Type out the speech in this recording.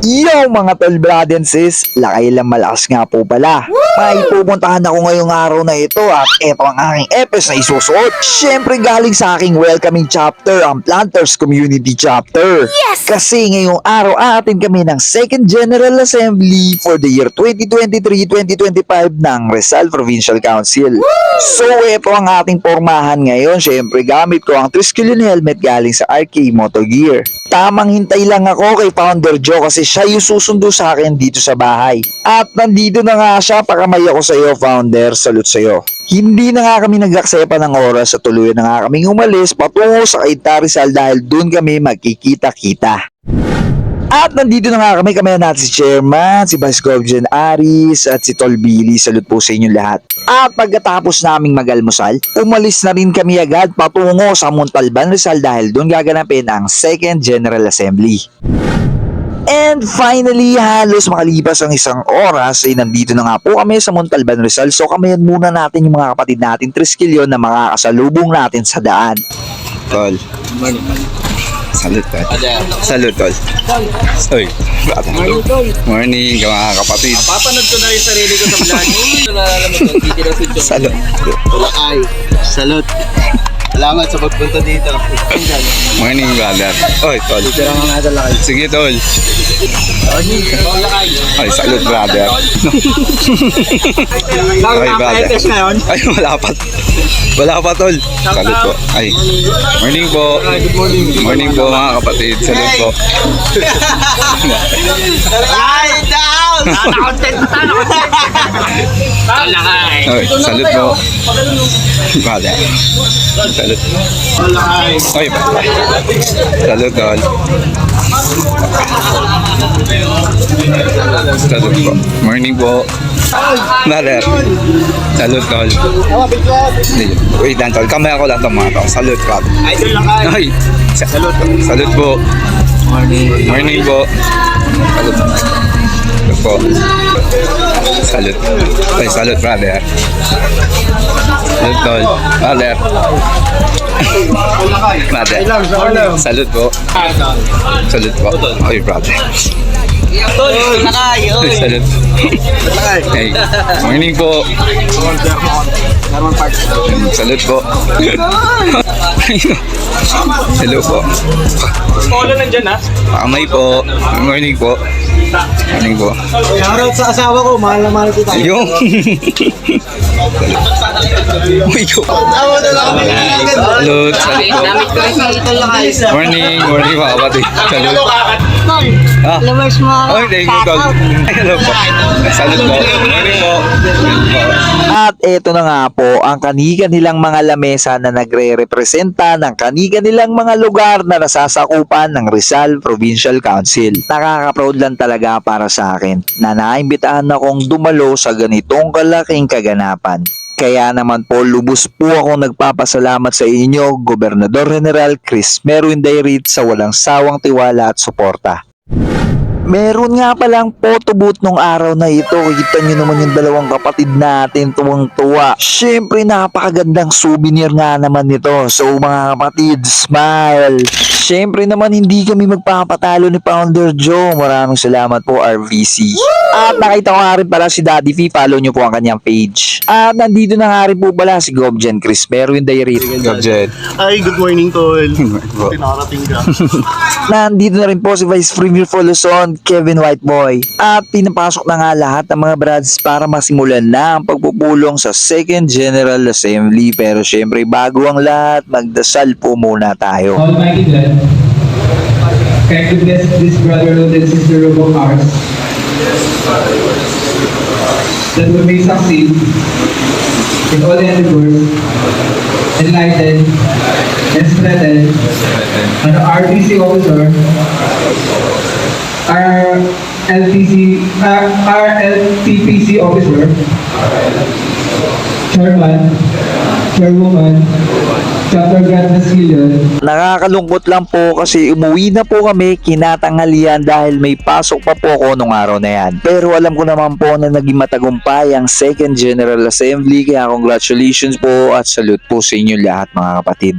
Yo mga tol, brad and sis, lakay lang malakas nga po pala. May pupuntahan ako ngayong araw na ito at ito ang aking epes na isusuot. Siyempre galing sa aking welcoming chapter, ang Planters Community Chapter. Yes! Kasi ngayong araw aatin kami ng Second General Assembly for the year 2023-2025 ng Rizal Provincial Council. So ito ang ating pormahan ngayon. Siyempre gamit ko ang Triskelion helmet galing sa RK Moto Gear. Tamang hintay lang ako kay Founder Joe kasi siya yung susundo sa akin dito sa bahay. At nandito na nga siya, pakamay ako sa iyo Founder, salute sa iyo. Hindi na nga kami nag-aksepa ng oras at tuluyan na nga kaming umalis patungo sa Cainta Rizal dahil doon kami magkikita-kita. At nandito na nga kami natin si Chairman, si Vice Governor Aris at si Tol Billy. Salute po sa inyong lahat. At pagkatapos naming mag-almusal, umalis na rin kami agad patungo sa Montalban Rizal dahil doon gaganapin ang Second General Assembly. And finally, halos makalipas ang isang oras ay nandito na nga po kami sa Montalban Rizal. So kamayan muna natin yung mga kapatid natin Triskelion na makakasalubong natin sa daan. Tol. Salute, tol. Salute, tol. Uy, Morning, tol. morning, mga kapatid. Papanood ko na yung sarili ko sa vlog. Naalala mo tol, hindi na si Chong. Salute. Ay, salute. Salamat sa pagpunta dito. Morning, brother. Uy, tol. Tira mga nga lakay. Sige, tol. Lakay. Ay, salute, brother. Ay, brother. Ngayon. Ay, wala pa. Wala pa, tol. Salute po. Ay, morning po. Good morning. Morning po, mga kapatid. Salute po. Lakay down! Nakakontent pa tayo. Lakay. Ay, salute po. Brother. Salute. Lakay. Ay, brother. Salute, tol. Salute po. Morning po. Brother. Salute, tol. Wait lang, tol. Kamaya ko lang ito, mga tol. Salute, brother. Idol lakay. Ay, salute po. Morning po. Salute. Salute po. Salute. Ay, salute, brother. Salute, tol. Brother. Brother. Salute po. Salute po. Ay, brother. Tol, lakay. Ay, salute. Hey, morning po. Salute po. Hello po. Polo nandyan ha? Kamay po. Morning po. Morning po. Shoutout sa asawa ko, mahal na mahal kita. Yung. Uy, ko. Salute. Namit ko rin si Tol lakay. Morning. Morning po, kapatid. Salute. Ah. Lovers mo ako. Oh, thank you, Tol. Ay, hello po. Salute po. Morning po. At eto na nga po ang kani-kanilang mga lamesa na nagre-representa ng kani-kanilang mga lugar na nasasakupan ng Rizal Provincial Council. Nakaka-proud lang talaga para sa akin na naimbitahan akong dumalo sa ganitong kalaking kaganapan. Kaya naman po lubos po akong nagpapasalamat sa inyo, Gobernador General Chris Meruindayrit sa walang sawang tiwala at suporta. Meron nga palang photo booth nung araw na ito. Kita nyo naman yung dalawang kapatid natin tuwang-tuwa. Siyempre napakagandang souvenir nga naman nito. So mga kapatid, smile. Siyempre naman hindi kami magpapatalo ni Founder Joe. Maraming salamat po RVC. At nakita ko nga rin pala si Daddy V. Follow nyo po ang kanyang page. At nandito na nga rin po pala si Gobjen Chris Meruindayrit. Gobjet. Ay, good morning Tol. Pinakarating ka. Nandito na rin po si Vice Premier for Luzon, Kevin Whiteboy. At pinapasok na nga lahat ng mga brads para masimulan na ang pagpupulong sa Second General Assembly. Pero syempre bago ang lahat, magdasal po muna tayo. Almighty God, kind to bless this brotherhood and sisterhood of ours, that we may succeed in all endeavors, enlighten and strengthen an RTC officer, our LTPC officer, chairman, chairwoman, chapter Grand Triskelion. Nakakalungkot lang po kasi umuwi na po kami kinatanghalian dahil may pasok pa po ako nung araw na yan. Pero alam ko naman po na naging matagumpay ang Second General Assembly kaya congratulations po at salute po sa inyo lahat mga kapatid.